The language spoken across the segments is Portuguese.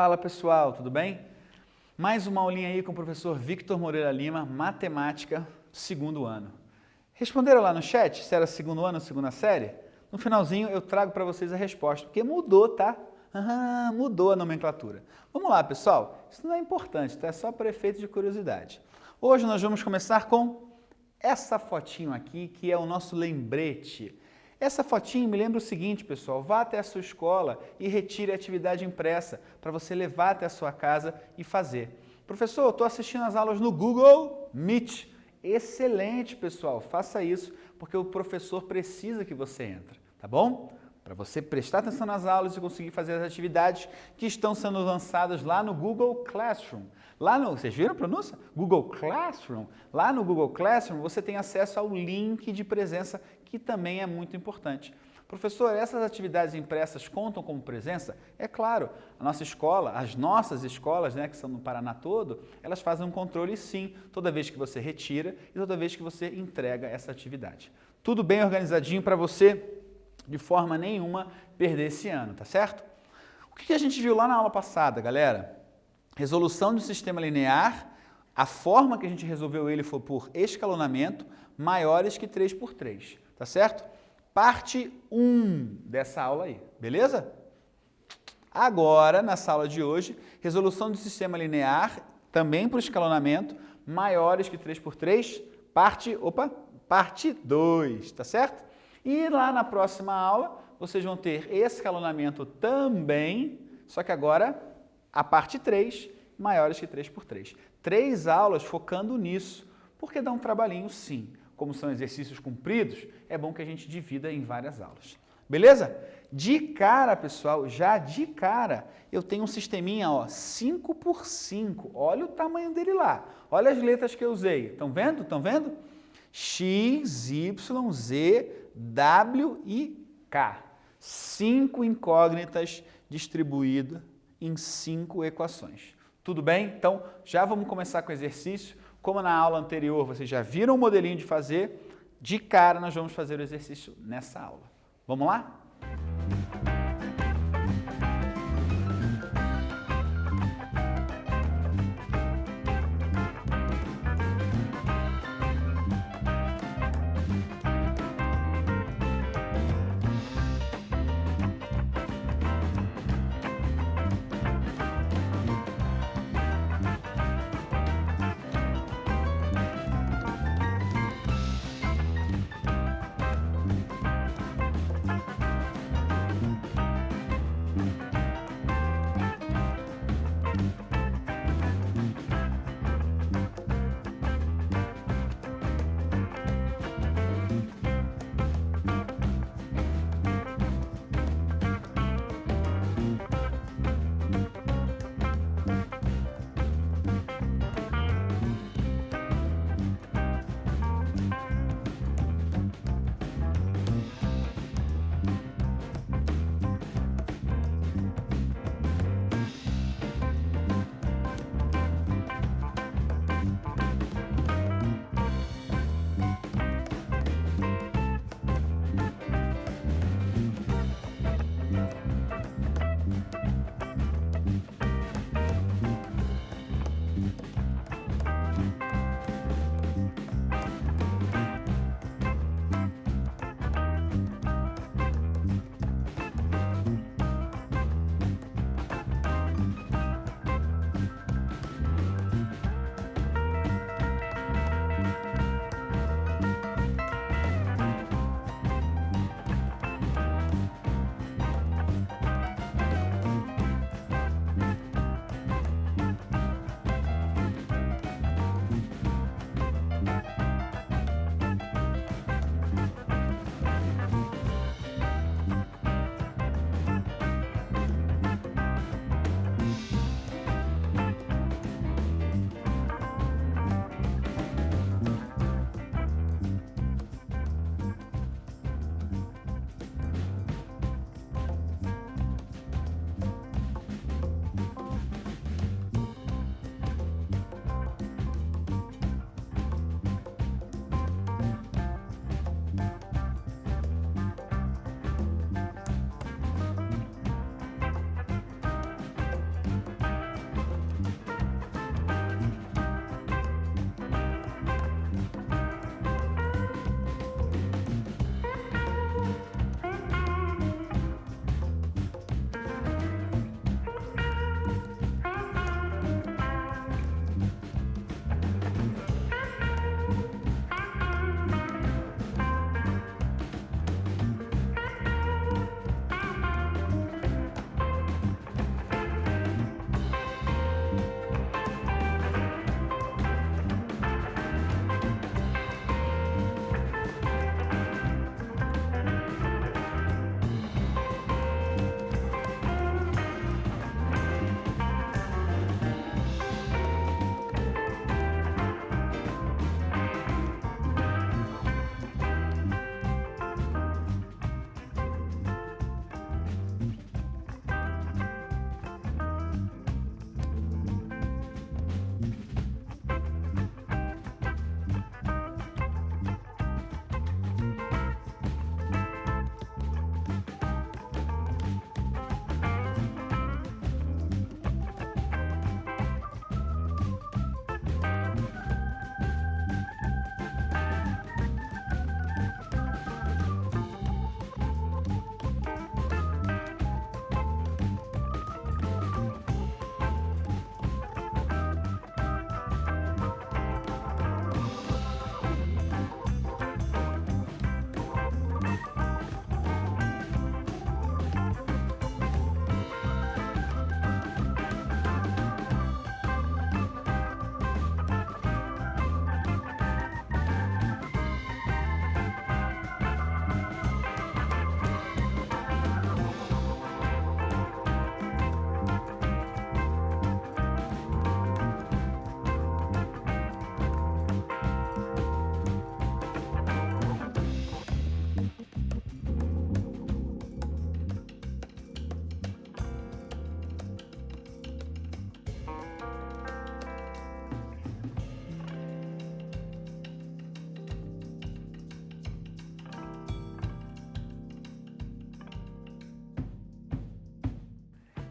Fala pessoal, tudo bem? Mais uma aulinha aí com o professor Victor Moreira Lima, matemática, segundo ano. Responderam lá no chat se era segundo ano ou segunda série? No finalzinho eu trago para vocês a resposta, porque mudou, tá? Mudou a nomenclatura. Vamos lá, pessoal. Isso não é importante, tá? É só para efeito de curiosidade. Hoje nós vamos começar com essa fotinho aqui, que é o nosso lembrete. Essa fotinho me lembra o seguinte, pessoal, vá até a sua escola e retire a atividade impressa para você levar até a sua casa e fazer. Professor, eu estou assistindo as aulas no Google Meet. Excelente, pessoal, faça isso, porque o professor precisa que você entre, tá bom? Para você prestar atenção nas aulas e conseguir fazer as atividades que estão sendo lançadas lá no Google Classroom. Vocês viram a pronúncia? Google Classroom. Lá no Google Classroom você tem acesso ao link de presença, que também é muito importante. Professor, essas atividades impressas contam como presença? É claro, a nossa escola, as nossas escolas, né, que são no Paraná todo, elas fazem um controle sim, toda vez que você retira e toda vez que você entrega essa atividade. Tudo bem organizadinho para você, de forma nenhuma, perder esse ano, tá certo? O que a gente viu lá na aula passada, galera? Resolução do sistema linear, a forma que a gente resolveu ele foi por escalonamento, maiores que 3×3, tá certo? Parte 1 dessa aula aí, beleza? Agora, nessa aula de hoje, resolução do sistema linear, também por escalonamento, maiores que 3×3, parte 2, tá certo? E lá na próxima aula, vocês vão ter escalonamento também, só que agora a parte 3, maiores que 3×3. 3 aulas focando nisso, porque dá um trabalhinho sim. Como são exercícios cumpridos, é bom que a gente divida em várias aulas. Beleza? De cara, pessoal, já de cara, eu tenho um sisteminha, ó, 5×5. Olha o tamanho dele lá. Olha as letras que eu usei. Estão vendo? Estão vendo? X, Y, Z, W e K. 5 incógnitas distribuídas em 5 equações. Tudo bem? Então, já vamos começar com o exercício. Como na aula anterior vocês já viram o modelinho de fazer, de cara nós vamos fazer o exercício nessa aula. Vamos lá?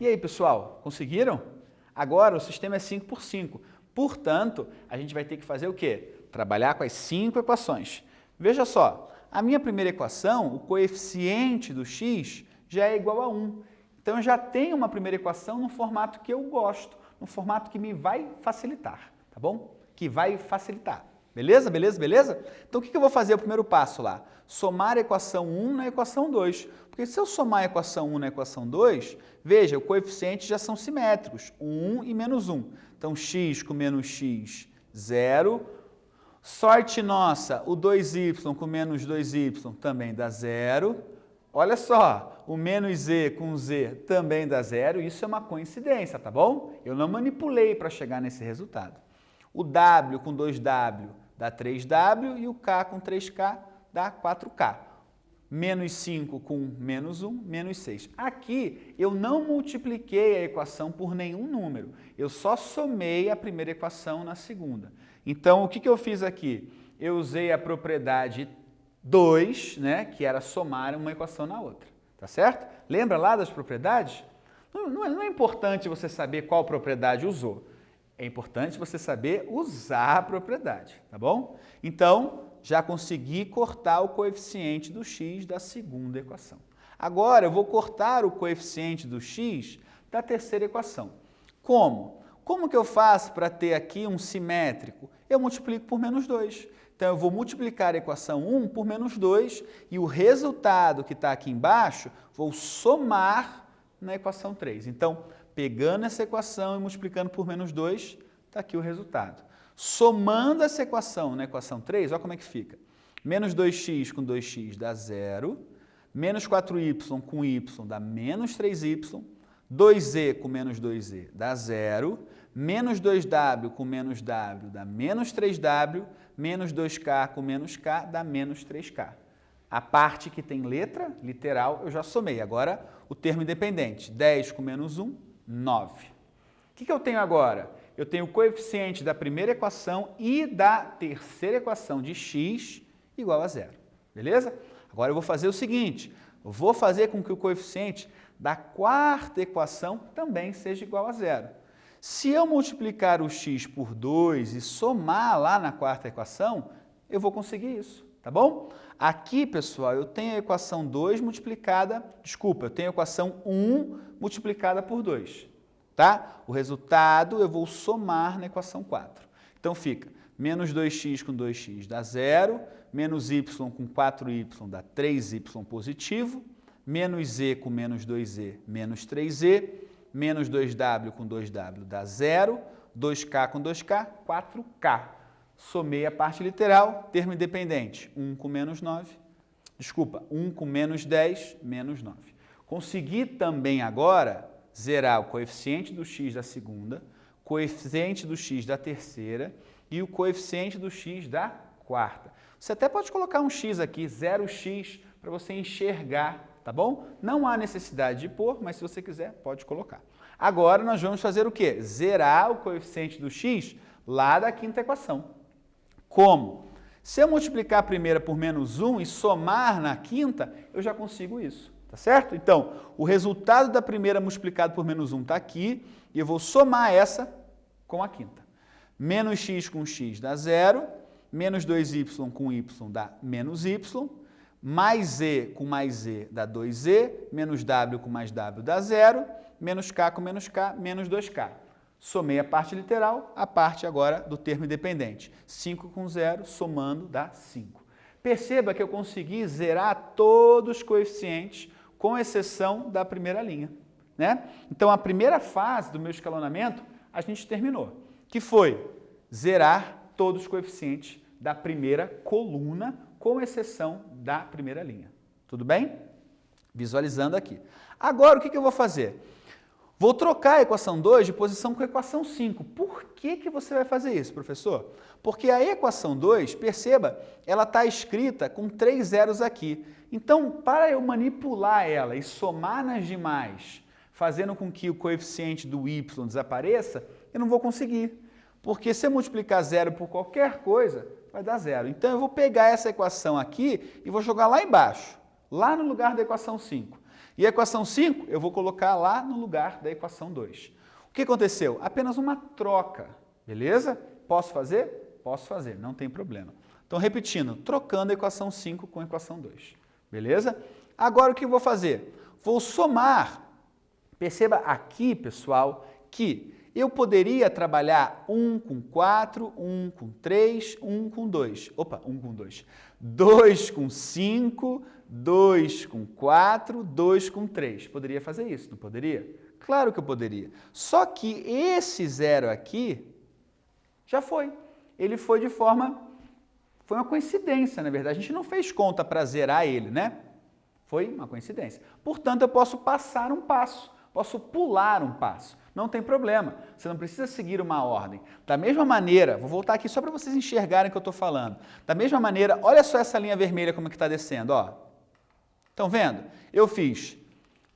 E aí, pessoal, conseguiram? Agora o sistema é 5 por 5. Portanto, a gente vai ter que fazer o quê? Trabalhar com as 5 equações. Veja só, a minha primeira equação, o coeficiente do x, já é igual a 1. Então, eu já tenho uma primeira equação no formato que eu gosto, no formato que me vai facilitar, tá bom? Que vai facilitar. Beleza? Beleza? Beleza? Então, o que eu vou fazer o primeiro passo lá? Somar a equação 1 na equação 2. Porque se eu somar a equação 1 na equação 2, veja, os coeficientes já são simétricos, 1 e menos 1. Então, x com menos x, 0. Sorte nossa, o 2y com menos 2y também dá 0. Olha só, o menos z com z também dá 0. Isso é uma coincidência, tá bom? Eu não manipulei para chegar nesse resultado. O w com 2w dá 3w e o k com 3k dá 4k. Menos 5 com menos 1, menos 6. Aqui eu não multipliquei a equação por nenhum número. Eu só somei a primeira equação na segunda. Então, o que eu fiz aqui? Eu usei a propriedade 2, né, que era somar uma equação na outra. Tá certo? Lembra lá das propriedades? Não é importante você saber qual propriedade usou. É importante você saber usar a propriedade, tá bom? Então, já consegui cortar o coeficiente do x da segunda equação. Agora, eu vou cortar o coeficiente do x da terceira equação. Como? Como que eu faço para ter aqui um simétrico? Eu multiplico por menos 2. Então, eu vou multiplicar a equação 1 por menos 2 e o resultado que está aqui embaixo, vou somar na equação 3. Então, pegando essa equação e multiplicando por menos 2, está aqui o resultado. Somando essa equação na equação 3, olha como é que fica. Menos 2x com 2x dá 0, menos 4y com y dá menos 3y, 2z com menos 2z dá 0, menos 2w com menos w dá menos 3w, menos 2k com menos k dá menos 3k. A parte que tem letra, literal, eu já somei. Agora, o termo independente, 10 com menos 1, 9. O que eu tenho agora? Eu tenho o coeficiente da primeira equação e da terceira equação de x igual a 0. Beleza? Agora eu vou fazer o seguinte, eu vou fazer com que o coeficiente da quarta equação também seja igual a 0. Se eu multiplicar o x por 2 e somar lá na quarta equação, eu vou conseguir isso, tá bom? Aqui, pessoal, eu tenho a equação 2 multiplicada, eu tenho a equação 1 multiplicada por 2. Tá? O resultado eu vou somar na equação 4. Então fica menos 2x com 2x dá 0, menos y com 4y dá 3y positivo, menos z com menos 2z, menos 3z, menos 2w com 2w dá 0, 2k com 2k, 4k. Somei a parte literal, termo independente, 1 com menos 9, 1 com menos 10, menos 9. Consegui também agora zerar o coeficiente do x da segunda, coeficiente do x da terceira e o coeficiente do x da quarta. Você até pode colocar um x aqui, 0x, para você enxergar, tá bom? Não há necessidade de pôr, mas se você quiser, pode colocar. Agora nós vamos fazer o quê? Zerar o coeficiente do x lá da quinta equação. Como? Se eu multiplicar a primeira por menos 1 e somar na quinta, eu já consigo isso. Tá certo? Então, o resultado da primeira multiplicado por menos 1 está aqui e eu vou somar essa com a quinta. Menos x com x dá 0, menos 2y com y dá menos y, mais z com mais z dá 2z, menos w com mais w dá 0, menos k com menos k, menos 2k. Somei a parte literal, a parte agora do termo independente. 5 com 0, somando dá 5. Perceba que eu consegui zerar todos os coeficientes, com exceção da primeira linha, né? Então, a primeira fase do meu escalonamento, a gente terminou, que foi zerar todos os coeficientes da primeira coluna, com exceção da primeira linha. Tudo bem? Visualizando aqui. Agora, o que eu vou fazer? Vou trocar a equação 2 de posição com a equação 5. Por que você vai fazer isso, professor? Porque a equação 2, perceba, ela está escrita com 3 zeros aqui. Então, para eu manipular ela e somar nas demais, fazendo com que o coeficiente do y desapareça, eu não vou conseguir. Porque se eu multiplicar 0 por qualquer coisa, vai dar 0. Então, eu vou pegar essa equação aqui e vou jogar lá embaixo, lá no lugar da equação 5. E a equação 5 eu vou colocar lá no lugar da equação 2. O que aconteceu? Apenas uma troca, beleza? Posso fazer? Posso fazer, não tem problema. Então, repetindo, trocando a equação 5 com a equação 2, beleza? Agora, o que eu vou fazer? Vou somar. Perceba aqui, pessoal, que eu poderia trabalhar 1 com 4, 1 com 3, 1 com 2. Opa, 1 com 2. 2 com 5, 2 com 4, 2 com 3. Poderia fazer isso, não poderia? Claro que eu poderia. Só que esse zero aqui já foi. Ele foi de forma... Foi uma coincidência, na verdade. A gente não fez conta para zerar ele, né? Foi uma coincidência. Portanto, eu posso passar um passo. Posso pular um passo. Não tem problema. Você não precisa seguir uma ordem. Da mesma maneira, vou voltar aqui só para vocês enxergarem o que eu estou falando. Da mesma maneira, olha só essa linha vermelha como é que está descendo, ó. Estão vendo? Eu fiz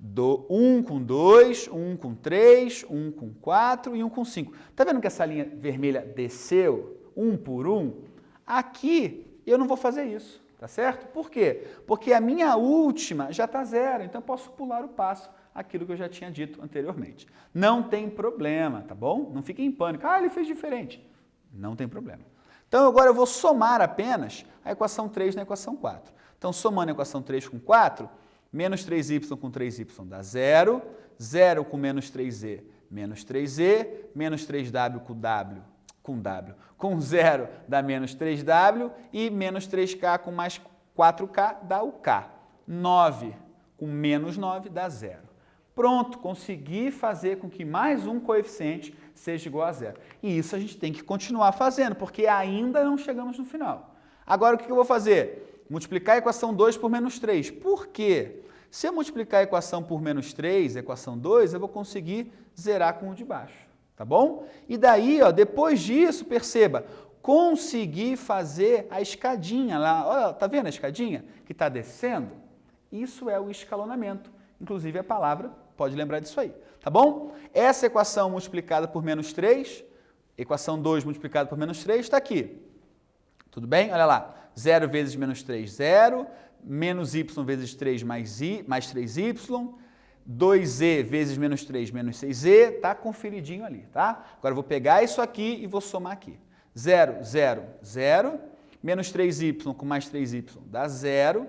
1 com 2, 1 com 3, 1 com 4 e 1 com 5. Está vendo que essa linha vermelha desceu, 1 por 1? Aqui eu não vou fazer isso, tá certo? Por quê? Porque a minha última já está zero, então eu posso pular o passo, aquilo que eu já tinha dito anteriormente. Não tem problema, tá bom? Não fiquem em pânico. Ah, ele fez diferente. Não tem problema. Então, agora eu vou somar apenas a equação 3 na equação 4. Então, somando a equação 3 com 4, menos 3y com 3y dá 0, 0 com menos 3z, menos 3z, menos 3w com 0 dá menos 3w e menos 3k com mais 4k dá o k. 9 com menos 9 dá 0. Pronto, consegui fazer com que mais um coeficiente seja igual a 0. E isso a gente tem que continuar fazendo, porque ainda não chegamos no final. Agora, o que eu vou fazer? Multiplicar a equação 2 por menos 3. Por quê? Se eu multiplicar a equação por menos 3, a equação 2, eu vou conseguir zerar com o de baixo. Tá bom? E daí, ó, depois disso, perceba, consegui fazer a escadinha lá. Olha, tá vendo a escadinha que está descendo? Isso é o escalonamento. Inclusive, a palavra pode lembrar disso aí, tá bom? Essa equação multiplicada por menos 3, equação 2 multiplicada por menos 3, está aqui. Tudo bem? Olha lá. 0 vezes menos 3, 0. Menos y vezes 3 mais 3y. 2z vezes menos 3, menos 6z. Está conferidinho ali, tá? Agora, eu vou pegar isso aqui e vou somar aqui. 0, 0, 0. Menos 3y com mais 3y dá 0.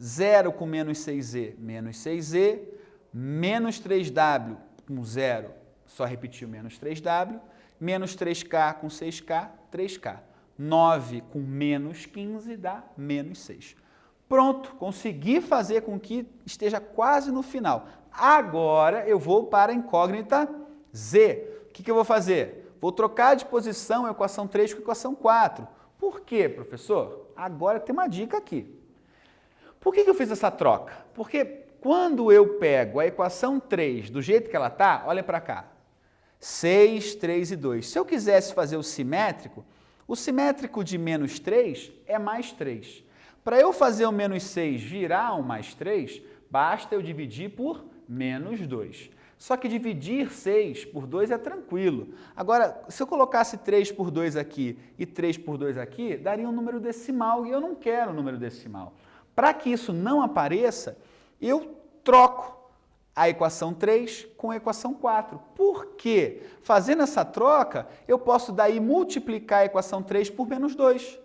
0 com menos 6z, menos 6z, menos 3w com 0, só repetir o menos 3w, menos 3k com 6k, 3k. 9 com menos 15 dá menos 6. Pronto, consegui fazer com que esteja quase no final. Agora eu vou para a incógnita z. O que eu vou fazer? Vou trocar de posição a equação 3 com a equação 4. Por quê, professor? Agora tem uma dica aqui. Por que eu fiz essa troca? Porque quando eu pego a equação 3 do jeito que ela está, olha para cá, 6, 3 e 2. Se eu quisesse fazer o simétrico de menos 3 é mais 3. Para eu fazer o menos 6 virar um mais 3, basta eu dividir por menos 2. Só que dividir 6 por 2 é tranquilo. Agora, se eu colocasse 3 por 2 aqui e 3 por 2 aqui, daria um número decimal e eu não quero um número decimal. Para que isso não apareça, eu troco a equação 3 com a equação 4. Por quê? Fazendo essa troca, eu posso daí multiplicar a equação 3 por menos 2.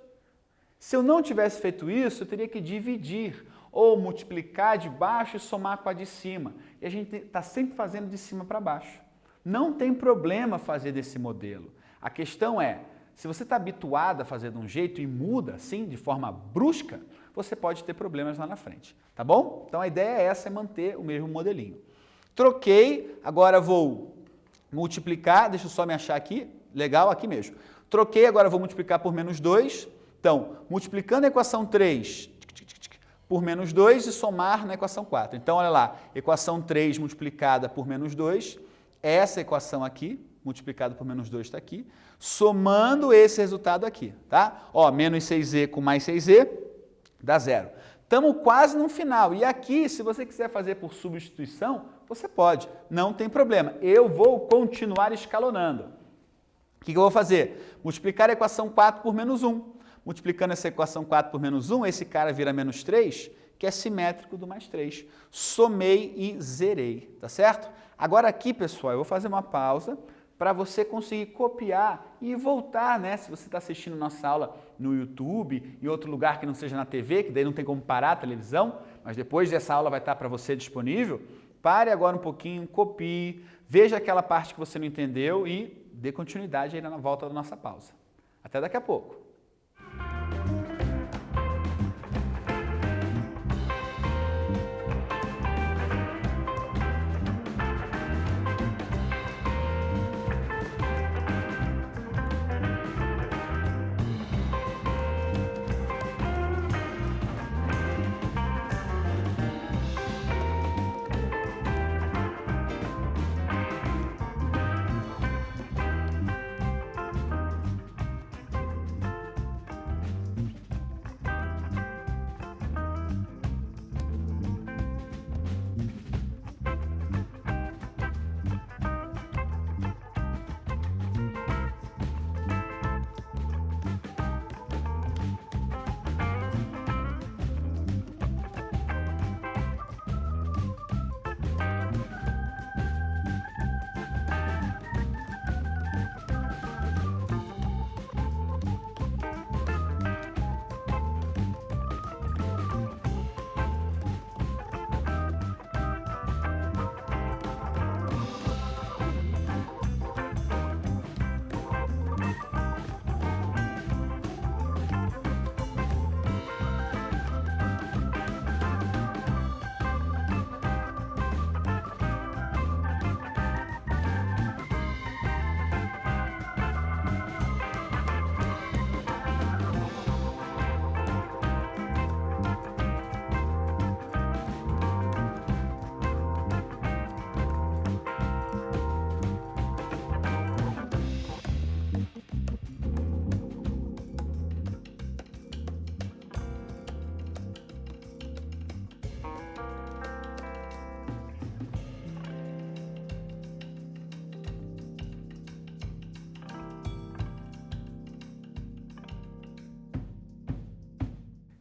Se eu não tivesse feito isso, eu teria que dividir, ou multiplicar de baixo e somar com a de cima. E a gente está sempre fazendo de cima para baixo. Não tem problema fazer desse modelo. A questão é, se você está habituado a fazer de um jeito e muda assim, de forma brusca, você pode ter problemas lá na frente, tá bom? Então a ideia é essa, é manter o mesmo modelinho. Troquei, agora vou multiplicar, deixa eu só me achar aqui, legal, aqui mesmo. Troquei, agora vou multiplicar por menos 2. Então, multiplicando a equação 3 por menos 2 e somar na equação 4. Então, olha lá, equação 3 multiplicada por menos 2, essa equação aqui, multiplicada por menos 2 está aqui, somando esse resultado aqui, tá? Ó, menos 6z com mais 6z dá 0. Estamos quase no final. E aqui, se você quiser fazer por substituição, você pode, não tem problema. Eu vou continuar escalonando. O que eu vou fazer? Multiplicar a equação 4 por menos 1. Multiplicando essa equação 4 por menos 1, esse cara vira menos 3, que é simétrico do mais 3. Somei e zerei, tá certo? Agora aqui, pessoal, eu vou fazer uma pausa para você conseguir copiar e voltar, né? Se você está assistindo nossa aula no YouTube, em outro lugar que não seja na TV, que daí não tem como parar a televisão, mas depois dessa aula vai estar para você disponível, pare agora um pouquinho, copie, veja aquela parte que você não entendeu e dê continuidade aí na volta da nossa pausa. Até daqui a pouco.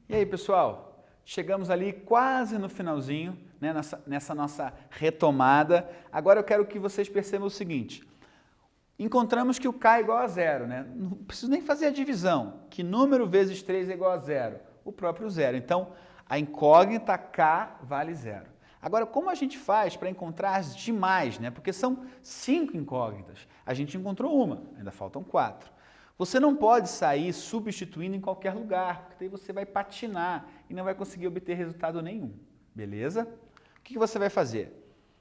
E aí, pessoal? Chegamos ali quase no finalzinho, né, nessa nossa retomada. Agora eu quero que vocês percebam o seguinte. Encontramos que o K é igual a zero, né? Não preciso nem fazer a divisão. Que número vezes 3 é igual a zero? O próprio zero. Então, a incógnita K vale zero. Agora, como a gente faz para encontrar as demais, né? Porque são 5 incógnitas. A gente encontrou uma, ainda faltam 4. Você não pode sair substituindo em qualquer lugar, porque daí você vai patinar e não vai conseguir obter resultado nenhum. Beleza? O que você vai fazer?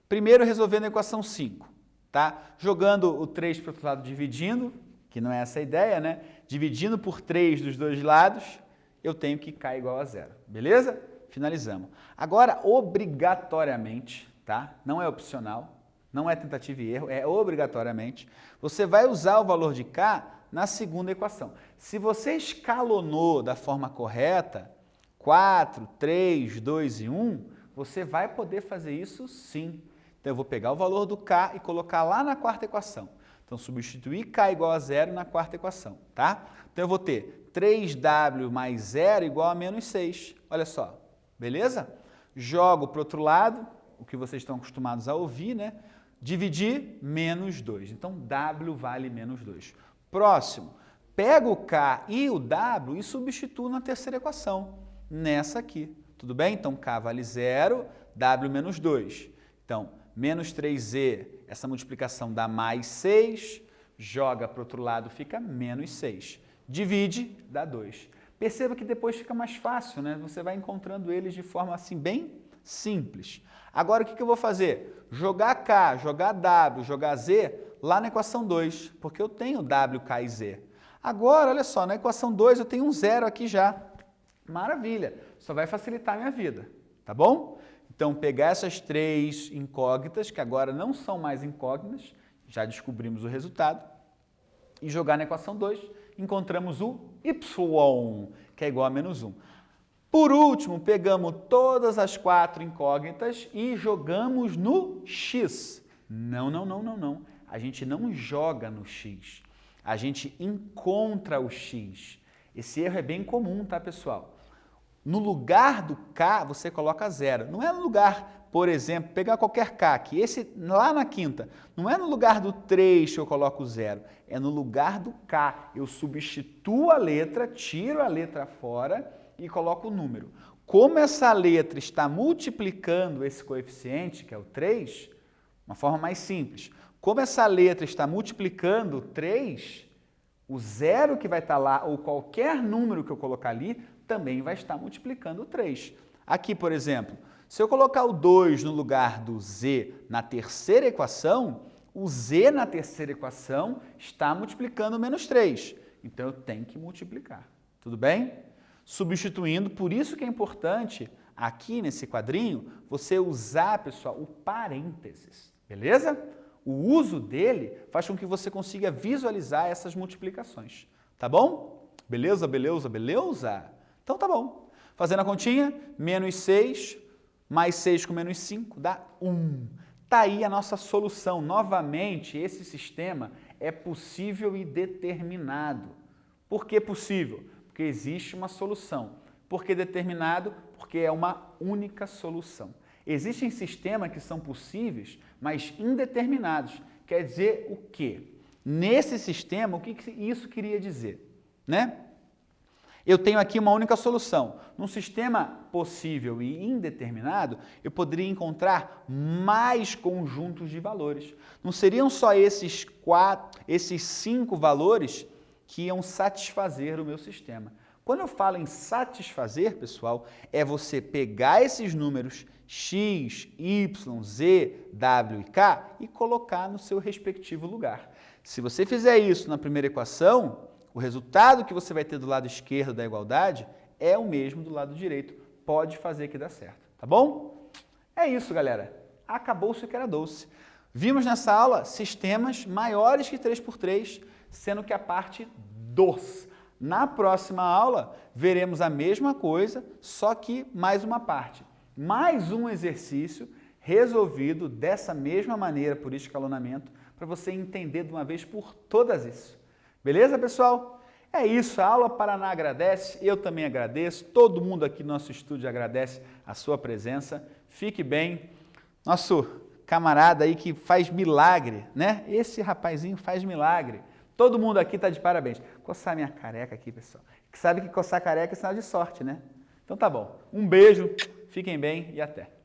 Primeiro, resolvendo a equação 5. Tá? Jogando o 3 para o outro lado, dividindo, que não é essa a ideia, né? Dividindo por 3 dos dois lados, eu tenho que K igual a zero. Beleza? Finalizamos. Agora, obrigatoriamente, tá? Não é opcional, não é tentativa e erro, é obrigatoriamente, você vai usar o valor de K na segunda equação. Se você escalonou da forma correta, 4, 3, 2 e 1, você vai poder fazer isso sim. Então, eu vou pegar o valor do K e colocar lá na quarta equação. Então, substituir K igual a zero na quarta equação, tá? Então, eu vou ter 3W mais zero igual a menos 6. Olha só, beleza? Jogo para o outro lado, o que vocês estão acostumados a ouvir, né? Dividir, menos 2. Então, W vale menos 2. Próximo, pego o K e o W e substituo na terceira equação, nessa aqui. Tudo bem? Então, K vale 0, W menos 2. Então, menos 3Z, essa multiplicação dá mais 6, joga para o outro lado, fica menos 6. Divide, dá 2. Perceba que depois fica mais fácil, né? Você vai encontrando eles de forma assim bem simples. Agora, o que eu vou fazer? Jogar K, jogar W, jogar Z lá na equação 2, porque eu tenho W, K e Z. Agora, olha só, na equação 2 eu tenho um zero aqui já. Maravilha, só vai facilitar a minha vida, tá bom? Então, pegar essas 3 incógnitas, que agora não são mais incógnitas, já descobrimos o resultado, e jogar na equação 2, encontramos o Y, que é igual a menos 1. Por último, pegamos todas as 4 incógnitas e jogamos no X. Não. A gente não joga no X. A gente encontra o X. Esse erro é bem comum, tá, pessoal? No lugar do K, você coloca 0. Não é no lugar, por exemplo, pegar qualquer K, que esse lá na quinta, não é no lugar do 3 que eu coloco 0, é no lugar do K. Eu substituo a letra, tiro a letra fora e coloco o número. Como essa letra está multiplicando esse coeficiente, que é o 3, uma forma mais simples, como essa letra está multiplicando o 3, o 0 que vai estar lá, ou qualquer número que eu colocar ali, também vai estar multiplicando o 3. Aqui, por exemplo, se eu colocar o 2 no lugar do z na terceira equação, o z na terceira equação está multiplicando o menos 3. Então, eu tenho que multiplicar. Tudo bem? Substituindo, por isso que é importante, aqui nesse quadrinho, você usar, pessoal, o parênteses. Beleza? O uso dele faz com que você consiga visualizar essas multiplicações. Tá bom? Beleza, beleza, beleza? Então tá bom. Fazendo a continha, menos 6 mais 6 com menos 5 dá 1. Tá aí a nossa solução. Novamente, esse sistema é possível e determinado. Por que possível? Porque existe uma solução. Por que determinado? Porque é uma única solução. Existem sistemas que são possíveis, mas indeterminados. Quer dizer o quê? Nesse sistema, o que isso queria dizer? Né? Eu tenho aqui uma única solução. Num sistema possível e indeterminado, eu poderia encontrar mais conjuntos de valores. Não seriam só esses 5 valores que iam satisfazer o meu sistema. Quando eu falo em satisfazer, pessoal, é você pegar esses números x, y, z, w e k e colocar no seu respectivo lugar. Se você fizer isso na primeira equação, o resultado que você vai ter do lado esquerdo da igualdade é o mesmo do lado direito. Pode fazer que dá certo, tá bom? É isso, galera. Acabou-se o que era doce. Vimos nessa aula sistemas maiores que 3×3, sendo que a parte dos. Na próxima aula, veremos a mesma coisa, só que mais uma parte. Mais um exercício resolvido dessa mesma maneira por escalonamento, para você entender de uma vez por todas isso. Beleza, pessoal? É isso, a aula Paraná agradece, eu também agradeço, todo mundo aqui no nosso estúdio agradece a sua presença. Fique bem. Nosso camarada aí que faz milagre, né? Esse rapazinho faz milagre. Todo mundo aqui está de parabéns. Coçar minha careca aqui, pessoal. Sabe que coçar careca é sinal de sorte, né? Então tá bom. Um beijo, fiquem bem e até.